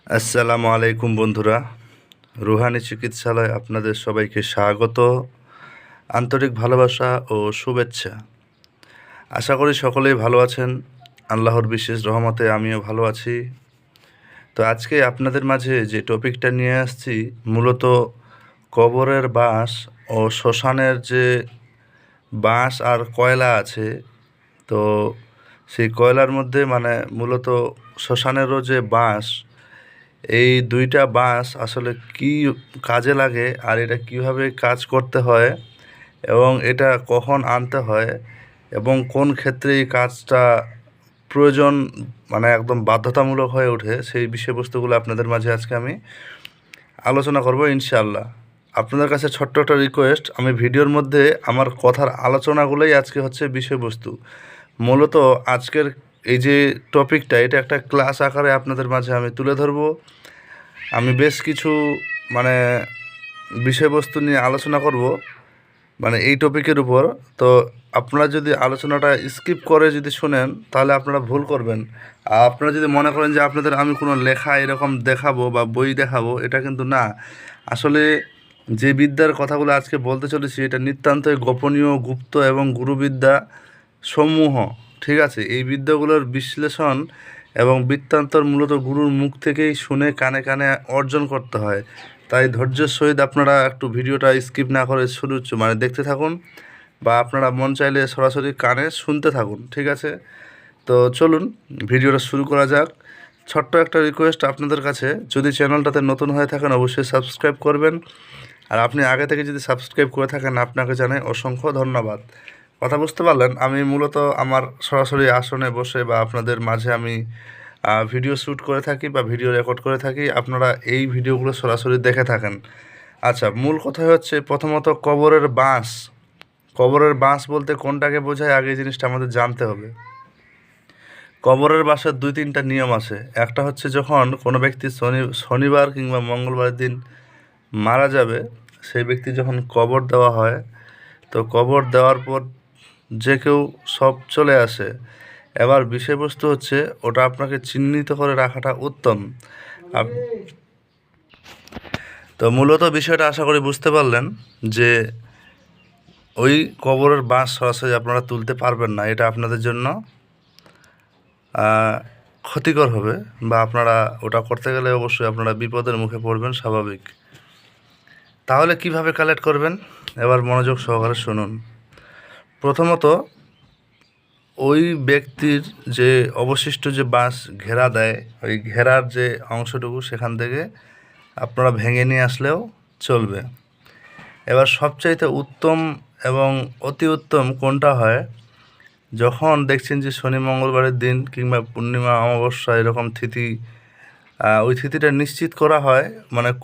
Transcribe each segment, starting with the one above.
আসসালামু আলাইকুম বন্ধুরা, রুহানি চিকিৎসালয় আপনাদের সবাইকে স্বাগত, আন্তরিক ভালোবাসা ও শুভেচ্ছা। আশা করি সকলেই ভালো আছেন। আল্লাহর বিশেষ রহমতে আমিও ভালো আছি। তো আজকে আপনাদের মাঝে যে টপিকটা নিয়ে আসছি, মূলত কবরের বাঁশ ও শ্মশানের যে বাঁশ আর কয়লা আছে, তো সেই কয়লার মধ্যে মূলত শ্মশানেরও যে বাঁশ, এই দুইটা বাঁশ আসলে কি কাজে লাগে আর এটা কিভাবে কাজ করতে হয় এবং এটা কখন আনতে হয় এবং কোন ক্ষেত্রে এই কাজটা প্রয়োজন, একদম বাধ্যতামূলক হয়ে ওঠে, সেই বিষয়বস্তুগুলো আপনাদের মাঝে আজকে আমি আলোচনা করব ইনশাআল্লাহ। আপনাদের কাছে ছোট্ট একটা রিকোয়েস্ট, আমি ভিডিওর মধ্যে আমার কথার আলোচনাগুলোই আজকে হচ্ছে বিষয়বস্তু। মূলত আজকের এই যে টপিকটা, এটা একটা ক্লাস আকারে আপনাদের মাঝে আমি তুলে ধরবো। আমি বেশ কিছু মানে বিষয়বস্তু নিয়ে আলোচনা করব এই টপিকের উপর। তো আপনারা যদি আলোচনাটা স্কিপ করে যদি শোনেন তাহলে আপনারা ভুল করবেন। আর আপনারা যদি মনে করেন যে আপনাদের আমি কোনো লেখা এরকম দেখাবো বা বই দেখাবো, এটা কিন্তু না। আসলে যে বিদ্যার কথাগুলো আজকে বলতে চলেছি, এটা নিতান্তই গোপনীয়, গুপ্ত এবং গুরুবিদ্যা সমূহ। ঠিক আছে, এই বিদ্যাগুলোর বিশ্লেষণ এবং বৃত্তান্তর মূলত গুরুর মুখ থেকেই শুনে কানে কানে অর্জন করতে হয়। তাই ধৈর্যের সহিত আপনারা একটু ভিডিওটা স্কিপ না করে শুরু দেখতে থাকুন, বা আপনারা মন চাইলে সরাসরি কানে শুনতে থাকুন। ঠিক আছে, তো চলুন ভিডিওটা শুরু করা যাক। ছোট্ট একটা রিকোয়েস্ট আপনাদের কাছে, যদি চ্যানেলটাতে নতুন হয়ে থাকেন অবশ্যই সাবস্ক্রাইব করবেন। আর আপনি আগে থেকে যদি সাবস্ক্রাইব করে থাকেন, আপনাকে জানাই অসংখ্য ধন্যবাদ। কথা বুঝতে পারলেন? আমি মূলত আমার সরাসরি আসনে বসে বা আপনাদের মাঝে আমি ভিডিও শ্যুট করে থাকি বা ভিডিও রেকর্ড করে থাকি, আপনারা এই ভিডিওগুলো সরাসরি দেখে থাকেন। আচ্ছা, মূল কথা হচ্ছে প্রথমত কবরের বাঁশ। কবরের বাঁশ বলতে কোনটাকে বোঝায়, আগে এই জিনিসটা আমাদের জানতে হবে। কবরের বাঁশের 2-3টা নিয়ম আছে। একটা হচ্ছে যখন কোনো ব্যক্তি শনিবার কিংবা মঙ্গলবার দিন মারা যাবে, সেই ব্যক্তি যখন কবর দেওয়া হয়, তো কবর দেওয়ার পর যে কেউ সব চলে আসে। এবার বিষয়বস্তু হচ্ছে ওটা আপনাকে চিহ্নিত করে রাখাটা উত্তম। আপ- তো মূলত বিষয়টা আশা করি বুঝতে পারলেন যে ওই কবরের বাঁশ সরাসরি আপনারা তুলতে পারবেন না, এটা আপনাদের জন্য ক্ষতিকর হবে, বা আপনারা ওটা করতে গেলে অবশ্যই আপনারা বিপদের মুখে পড়বেন, স্বাভাবিক। তাহলে কিভাবে কালেক্ট করবেন, এবার মনোযোগ সহকারে শুনুন। প্রথমত, ওই ব্যক্তির যে অবশিষ্ট যে বাঁশ ঘেরা দেয়, ওই ঘেরার যে অংশটুকু সেখান থেকে আপনারা ভেঙে নিয়ে আসলেও চলবে। এবার সবচাইতে উত্তম এবং অতি উত্তম কোনটা হয়, যখন দেখছেন যে শনি মঙ্গলবারের দিন কিংবা পূর্ণিমা অমাবস্যা এরকম তিথি, ওই তিথিটা নিশ্চিত করা হয়,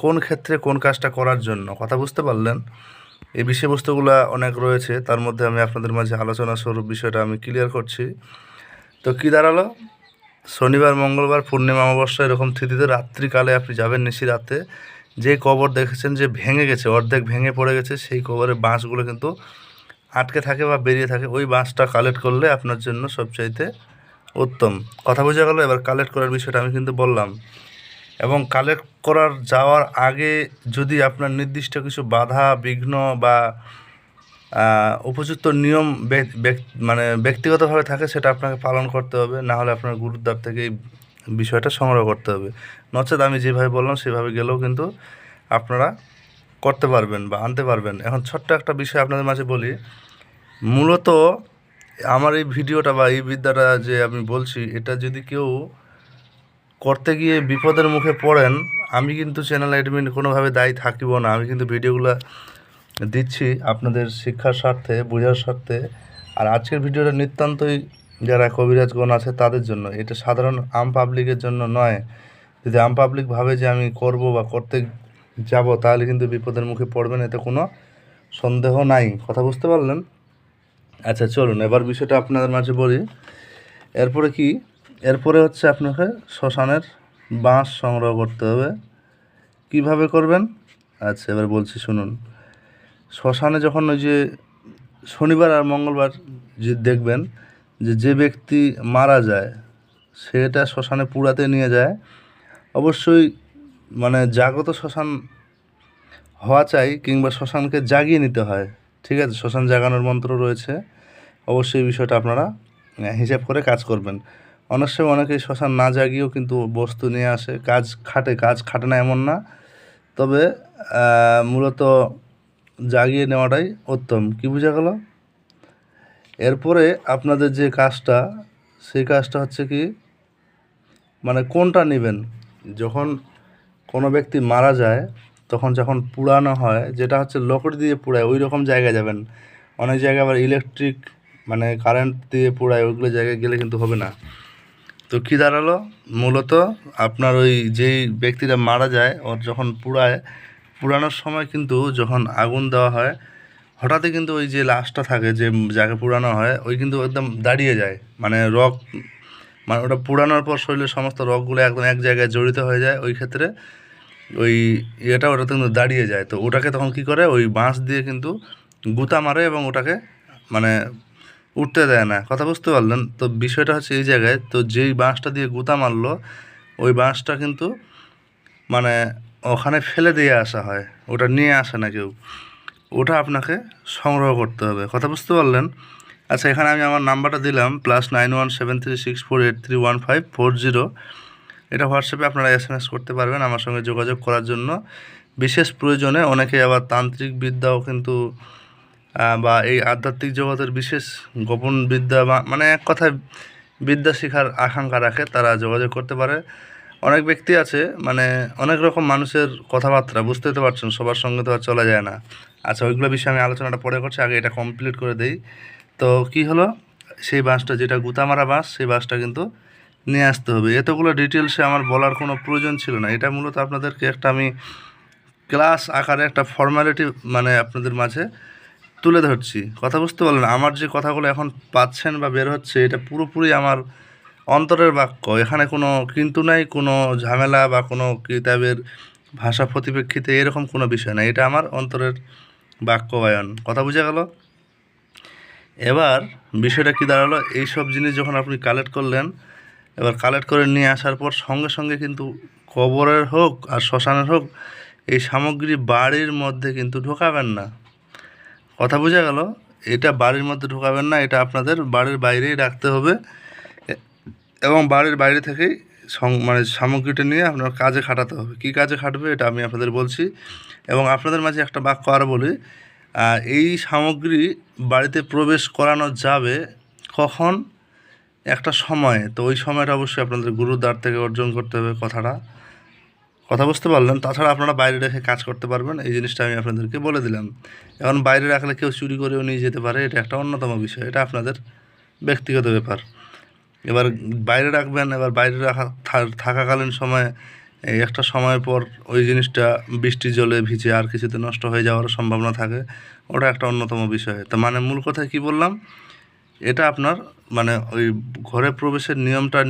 কোন ক্ষেত্রে কোন কাজটা করার জন্য। কথা বুঝতে পারলেন? এই বিষয়বস্তুগুলো অনেক রয়েছে, তার মধ্যে আমি আপনাদের মাঝে আলোচনা স্বরূপ বিষয়টা আমি ক্লিয়ার করছি। তো কী দাঁড়ালো, শনিবার মঙ্গলবার পূর্ণিমা অমাবস্যা এরকম তিথিতে রাত্রিকালে আপনি যাবেন, নিশি রাতে যে কবর দেখেছেন যে ভেঙে গেছে, অর্ধেক ভেঙে পড়ে গেছে, সেই কবরের বাঁশগুলো কিন্তু আটকে থাকে বা বেরিয়ে থাকে, ওই বাঁশটা কালেক্ট করলে আপনার জন্য সবচাইতে উত্তম। কথা বোঝা গেল? এবার কালেক্ট করার বিষয়টা আমি কিন্তু বললাম, এবং কালেক্ট করার যাওয়ার আগে যদি আপনার নির্দিষ্ট কিছু বাধা বিঘ্ন বা উপযুক্ত নিয়ম ব্যক্তিগতভাবে থাকে, সেটা আপনাকে পালন করতে হবে। না হলে আপনার গুরুদ্বার থেকে এই বিষয়টা সংগ্রহ করতে হবে। নচেত আমি যেভাবে বললাম সেভাবে গেলেও কিন্তু আপনারা করতে পারবেন বা আনতে পারবেন। এখন ছোট্ট একটা বিষয় আপনাদের মাঝে বলি। মূলত আমার এই ভিডিওটা বা এই বিদ্যাটা যে আমি বলছি, এটা যদি কেউ করতে গিয়ে বিপদের মুখে পড়েন, আমি কিন্তু চ্যানেল অ্যাডমিন কোনোভাবে দায়ী থাকিব না। আমি কিন্তু ভিডিওগুলো দিচ্ছি আপনাদের শিক্ষার স্বার্থে, বোঝার স্বার্থে। আর আজকের ভিডিওটা নিতান্তই যারা কবিরাজগণ আছে তাদের জন্য, এটা সাধারণ আম পাবলিকের জন্য নয়। যদি আম পাবলিক ভাবে যে আমি করব বা করতে যাব, তাহলে কিন্তু বিপদের মুখে পড়বেন, এতে কোনো সন্দেহ নাই। কথা বুঝতে পারলেন? আচ্ছা চলুন এবার বিষয়টা আপনাদের মাঝে বলি। এরপরে কি, এরপরে হচ্ছে আপনাকে শ্মশানের বাঁশ সংগ্রহ করতে হবে। কিভাবে করবেন? আচ্ছা এবার বলছি শুনুন। শ্মশানে যখন ওই যে শনিবার আর মঙ্গলবার যে দেখবেন যে ব্যক্তি মারা যায়, সেটা শ্মশানে পুড়াতে নিয়ে যায়, অবশ্যই মানে জাগ্রত শ্মশান হওয়া চাই, কিংবা শ্মশানকে জাগিয়ে নিতে হয়। ঠিক আছে, শ্মশান জাগানোর মন্ত্র রয়েছে, অবশ্যই এই বিষয়টা আপনারা হিসাব করে কাজ করবেন। অনেক সময় অনেকেই শ্মশান না জাগিয়েও কিন্তু বস্তু নিয়ে আসে, কাজ খাটে না এমন না, তবে মূলত জাগিয়ে নেওয়াটাই উত্তম। কি বোঝা গেল? এরপরে আপনাদের যে কাজটা, সেই কাজটা হচ্ছে কি, মানে কোনটা নেবেন। যখন কোনো ব্যক্তি মারা যায় তখন যখন পুড়ানো হয়, যেটা হচ্ছে লকড়ি দিয়ে পুড়ায়, ওই রকম জায়গায় যাবেন। অনেক জায়গায় আবার ইলেকট্রিক মানে কারেন্ট দিয়ে পোড়ায়, ওইগুলো জায়গায় গেলে কিন্তু হবে না। তো কী দাঁড়ালো, মূলত আপনার ওই যেই ব্যক্তিটা মারা যায় ওর যখন পুড়ানোর সময় কিন্তু যখন আগুন দেওয়া হয়, হঠাৎই কিন্তু ওই যে লাশটা থাকে, যে যাকে পুড়ানো হয়, ওই কিন্তু একদম দাঁড়িয়ে যায়, মানে মানে ওটা পুড়ানোর পর শরীরের সমস্ত রগগুলো একদম এক জায়গায় জড়িত হয়ে যায়। ওই ক্ষেত্রে ওই ওটা কিন্তু দাঁড়িয়ে যায়। তো ওটাকে তখন কি করে, ওই বাঁশ দিয়ে কিন্তু গুঁতা মারে এবং ওটাকে মানে উঠতে দেয় না। কথা বুঝতে পারলেন? তো বিষয়টা হচ্ছে এই জায়গায়, তো যেই বাঁশটা দিয়ে গুঁতা মারলো, ওই বাঁশটা কিন্তু মানে ওখানে ফেলে দিয়ে আসা হয়, ওটা নিয়ে আসে না কেউ, ওটা আপনাকে সংগ্রহ করতে হবে। কথা বুঝতে পারলেন? আচ্ছা, এখানে আমি আমার নাম্বারটা দিলাম, +917364831540। এটা হোয়াটসঅ্যাপে আপনারা SMS করতে পারবেন আমার সঙ্গে যোগাযোগ করার জন্য। বিশেষ প্রয়োজনে অনেকে আবার তান্ত্রিক বিদ্যাও কিন্তু বা এই আধ্যাত্মিক জগতের বিশেষ গোপন বিদ্যা বা মানে এক কথায় বিদ্যা শেখার আকাঙ্ক্ষা রাখে, তারা যোগাযোগ করতে পারে। অনেক ব্যক্তি আছে, মানে অনেক রকম মানুষের কথাবার্তা, বুঝতেই তো পারছেন, সবার সঙ্গে তো আর চলা যায় না। আচ্ছা, ওইগুলো বিষয়ে আমি আলোচনাটা পরে করছি, আগে এটা কমপ্লিট করে দেই। তো কি হলো, সেই বাঁশটা যেটা গুঁতামারা বাঁশ, সেই বাঁশটা কিন্তু নিয়ে আসতে হবে। এতগুলো ডিটেলসে আমার বলার কোনো প্রয়োজন ছিল না। এটা মূলত আপনাদেরকে একটা আমি ক্লাস আকারে একটা ফর্মালিটি মানে আপনাদের মাঝে তুলে ধরছি। কথা বুঝতে পারলেন? আমার যে কথাগুলো এখন পাচ্ছেন বা বের হচ্ছে, এটা পুরোপুরি আমার অন্তরের বাক্য। এখানে কোনো কিন্তু নাই, কোনো ঝামেলা বা কোনো কিতাবের ভাষা প্রতিপ্রেক্ষিতে এরকম কোনো বিষয় না। এটা আমার অন্তরের বাক্যবায়ন। কথা বোঝা গেল? এবার বিষয়টা কী দাঁড়ালো, এইসব জিনিস যখন আপনি কালেক্ট করলেন, এবার কালেক্ট করে নিয়ে আসার পর সঙ্গে সঙ্গে কিন্তু কবরের হোক আর শ্মশানের হোক, এই সামগ্রী বাড়ির মধ্যে কিন্তু ঢোকাবেন না। কথা বোঝা গেল? এটা বাড়ির মধ্যে ঢোকাবেন না, এটা আপনাদের বাড়ির বাইরেই রাখতে হবে, এবং বাড়ির বাইরে থেকেই মানে সামগ্রীটা নিয়ে আপনার কাজে খাটাতে হবে। কী কাজে খাটবে এটা আমি আপনাদের বলছি, এবং আপনাদের মাঝে একটা বাক্য আরও বলি। এই সামগ্রী বাড়িতে প্রবেশ করানো যাবে কখন, একটা সময়। তো ওই সময়টা অবশ্যই আপনাদের গুরুর দ্বার থেকে অর্জন করতে হবে কথা বুঝতে পারলেন? তাছাড়া আপনারা বাইরে রেখে কাজ করতে পারবেন, এই জিনিসটা আমি আপনাদেরকে বলে দিলাম। এখন বাইরে রাখলে কেউ চুরি করেও নিয়ে যেতে পারে, এটা একটা অন্যতম বিষয়, এটা আপনাদের ব্যক্তিগত ব্যাপার। এবার বাইরে রাখবেন, এবার বাইরে থাকাকালীন সময় এই একটা সময়ের পর ওই জিনিসটা বৃষ্টি জলে ভিজে আর কিছুতে নষ্ট হয়ে যাওয়ার সম্ভাবনা থাকে, ওটা একটা অন্যতম বিষয়। তো মানে মূল কথায় কী বললাম, এটা আপনার মানে ওই ঘরে প্রবেশের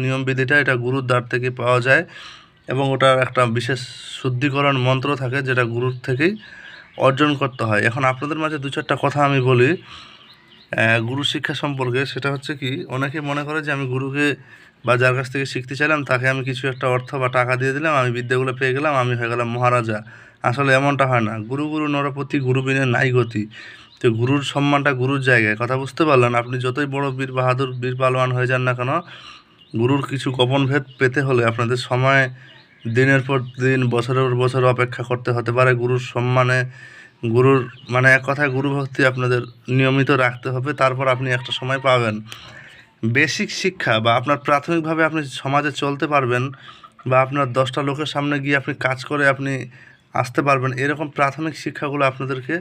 নিয়মবিধিটা এটা গুরুর দ্বার থেকে পাওয়া যায়, এবং ওটার একটা বিশেষ শুদ্ধিকরণ মন্ত্র থাকে, যেটা গুরুর থেকেই অর্জন করতে হয়। এখন আপনাদের মাঝে দু চারটা কথা আমি বলি গুরু শিক্ষা সম্পর্কে। সেটা হচ্ছে কি, অনেকে মনে করে যে আমি গুরুকে বা যার কাছ থেকে শিখতে চাইলাম তাকে আমি কিছু একটা অর্থ বা টাকা দিয়ে দিলাম, আমি বিদ্যাগুলো পেয়ে গেলাম, আমি হয়ে গেলাম মহারাজা। আসলে এমনটা হয় না। গুরু নরপতি, গুরু বিনে নাই গতি। তো গুরুর সম্মানটা গুরুর জায়গায়। কথা বুঝতে পারলেন? আপনি যতই বড় বীর বাহাদুর, বীর পালোয়ান হয়ে যান না কেন, গুরুর কিছু গোপন ভেদ পেতে হলে আপনাদের সময় দিনের পর দিন, বছরের পর বছর অপেক্ষা করতে হতে পারে। গুরুর সম্মানে, গুরুর মানে এক কথায় গুরু ভক্তি আপনাদের নিয়মিত রাখতে হবে, তারপর আপনি একটা সময় পাবেন। বেসিক শিক্ষা বা আপনার প্রাথমিকভাবে আপনি সমাজে চলতে পারবেন, বা আপনার 10টা লোকের সামনে গিয়ে আপনি কাজ করে আপনি আসতে পারবেন, এরকম প্রাথমিক শিক্ষাগুলো আপনাদেরকে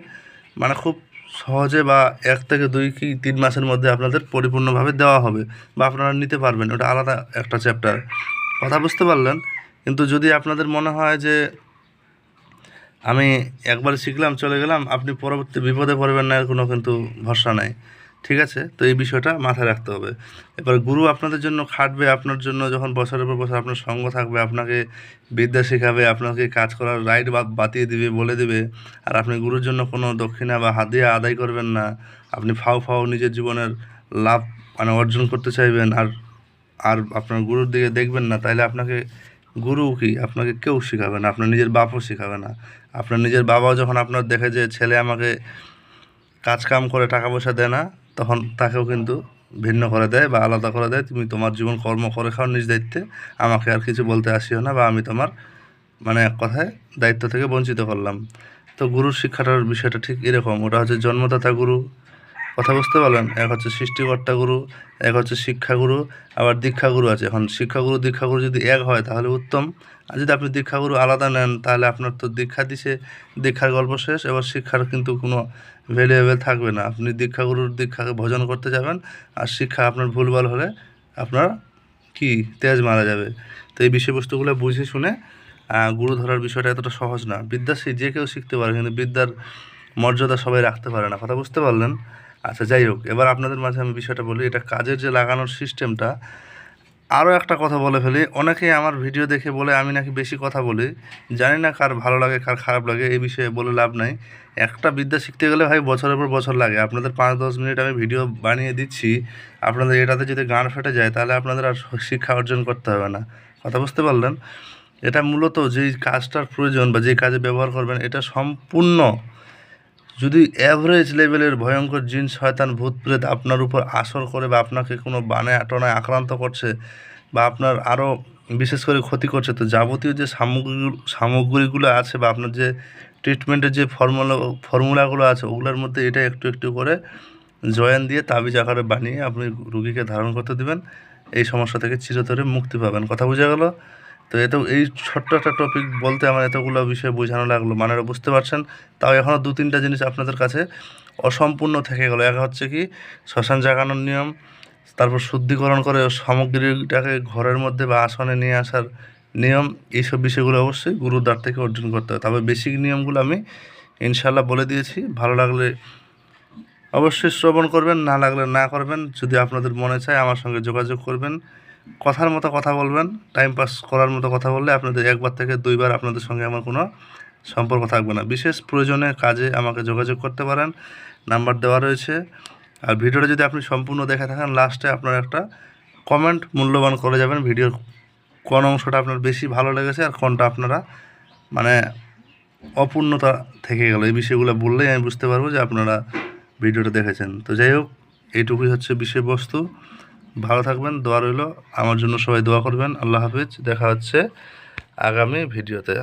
মানে খুব সহজে বা 1 থেকে 2 কি 3 মাসের মধ্যে আপনাদের পরিপূর্ণভাবে দেওয়া হবে, বা আপনারা নিতে পারবেন। ওটা আলাদা একটা চ্যাপ্টার। কথা বুঝতে পারলেন? কিন্তু যদি আপনাদের মনে হয় যে আমি একবার শিখলাম চলে গেলাম, আপনি পরবর্তী বিপদে পড়বেন না, এর কোনো কিন্তু ভরসা নাই। ঠিক আছে? তো এই বিষয়টা মাথায় রাখতে হবে। এবার গুরু আপনাদের জন্য খাটবে, আপনার জন্য যখন বছরের পর বছর আপনার সঙ্গ থাকবে, আপনাকে বিদ্যা শেখাবে, আপনাকে কাজ করার রাইট বাতিয়ে দিবে, বলে দেবে, আর আপনি গুরুর জন্য কোনো দক্ষিণা বা হাদিয়া আদায় করবেন না। আপনি ফাও নিজের জীবনের লাভ মানে অর্জন করতে চাইবেন, আর আর আপনার গুরুর দিকে দেখবেন না, তাইলে আপনাকে গুরু কি আপনাকে কেউ শেখাবে না, আপনার নিজের বাপও শেখাবে না। আপনার নিজের বাবাও যখন আপনার দেখে যে ছেলে আমাকে কাজ কাম করে টাকা পয়সা দেয় না, তখন তাকেও কিন্তু ভিন্ন করে দেয় বা আলাদা করে দেয়, তুমি তোমার জীবন কর্ম করে খাও নিজ দায়িত্বে, আমাকে আর কিছু বলতে আসিও না, বা আমি তোমার মানে এক কথায় দায়িত্ব থেকে বঞ্চিত করলাম। তো গুরুর শিক্ষাটার বিষয়টা ঠিক এরকম, ওটা হচ্ছে জন্মদাতা গুরু, কথা বুঝতে পারলেন? এক হচ্ছে সৃষ্টিকর্তা গুরু, এক হচ্ছে শিক্ষাগুরু, আবার দীক্ষাগুরু আছে। এখন শিক্ষাগুরু দীক্ষাগুরু যদি এক হয় তাহলে উত্তম, আর যদি আপনি দীক্ষাগুরু আলাদা নেন তাহলে আপনার তো দীক্ষা দিছে, দীক্ষার গল্প শেষ, এবার শিক্ষার কিন্তু কোনো ভ্যালুয়েবল থাকবে না। আপনি দীক্ষাগুরুর দীক্ষাকে ভজন করতে যাবেন, আর শিক্ষা আপনার ভুলভাল হলে আপনার কি তেজ মারা যাবে। তো এই বিষয়বস্তুগুলো বুঝে শুনে গুরু ধরার বিষয়টা এতটা সহজ না। বিদ্যা যে কেউ শিখতে পারে, কিন্তু বিদ্যার মর্যাদা সবাই রাখতে পারে না, কথা বুঝতে পারলেন? আচ্ছা, যাই হোক, এবার আপনাদের মাঝে আমি বিষয়টা বলি, এটা কাজের যে লাগানোর সিস্টেমটা। আরও একটা কথা বলে ফেলি, অনেকেই আমার ভিডিও দেখে বলে আমি নাকি বেশি কথা বলি। জানি না কার ভালো লাগে কার খারাপ লাগে, এই বিষয়ে বলে লাভ নাই। একটা বিদ্যা শিখতে গেলে ভাই বছরের পর বছর লাগে। আপনাদের 5-10 মিনিট আমি ভিডিও বানিয়ে দিচ্ছি, আপনাদের এটাতে যদি গান ফেটে যায় তাহলে আপনাদের আর শিক্ষা অর্জন করতে হবে না, কথা বুঝতে পারলেন? এটা মূলত যেই কাজটার প্রয়োজন বা যে কাজে ব্যবহার করবেন, এটা সম্পূর্ণ যদি অ্যাভারেজ লেভেলের ভয়ঙ্কর জিন শয়তান ভূত প্রেত আপনার উপর আসর করে বা আপনাকে কোনো বানায় টনায় আক্রান্ত করছে বা আপনার আরও বিশেষ করে ক্ষতি করছে, তো যাবতীয় যে সামগ্রীগুলো আছে বা আপনার যে ট্রিটমেন্টের যে ফর্মুলাগুলো আছে, ওগুলোর মধ্যে এটা একটু একটু করে জয়েন দিয়ে তাবিজ আকারে বানিয়ে আপনি রুগীকে ধারণ করতে দেবেন, এই সমস্যা থেকে চিরতরে মুক্তি পাবেন। কথা বোঝা গেল? তো এতেও এই ছোট্ট একটা টপিক বলতে আমার এতগুলো বিষয় বোঝানো লাগলো, মানে বুঝতে পারছেন? তাও এখনও 2-3টা জিনিস আপনাদের কাছে অসম্পূর্ণ থেকে গেলো। এক হচ্ছে কি শ্মশান জাগানোর নিয়ম, তারপর শুদ্ধিকরণ করে সামগ্রীটাকে ঘরের মধ্যে বা আসনে নিয়ে আসার নিয়ম, এইসব বিষয়গুলো অবশ্যই গুরুর দ্বার থেকে অর্জন করতে হবে। তবে বেসিক নিয়মগুলো আমি ইনশাল্লাহ বলে দিয়েছি, ভালো লাগলে অবশ্যই শ্রবণ করবেন, না লাগলে না করবেন। যদি আপনাদের মনে চায় আমার সঙ্গে যোগাযোগ করবেন, কথার মতো কথা বলবেন, টাইম পাস করার মতো কথা বললে আপনাদের 1বার থেকে 2বার আপনাদের সঙ্গে আমার কোনো সম্পর্ক থাকবে না। বিশেষ প্রয়োজনে কাজে আমাকে যোগাযোগ করতে পারেন, নাম্বার দেওয়া রয়েছে। আর ভিডিওটা যদি আপনি সম্পূর্ণ দেখে থাকেন, লাস্টে আপনার একটা কমেন্ট মূল্যবান করে যাবেন, ভিডিওর কোন অংশটা আপনার বেশি ভালো লেগেছে আর কোনটা আপনারা মানে অপূর্ণতা থেকে গেল, এই বিষয়গুলো বললেই আমি বুঝতে পারবো যে আপনারা ভিডিওটা দেখেছেন। তো যাই হোক, এইটুকুই হচ্ছে বিষয়বস্তু। ভালো থাকবেন, দোয়া রইল আমার জন্য, সবাই দোয়া করবেন। আল্লাহ হাফিজ, দেখা হচ্ছে আগামী ভিডিওতে।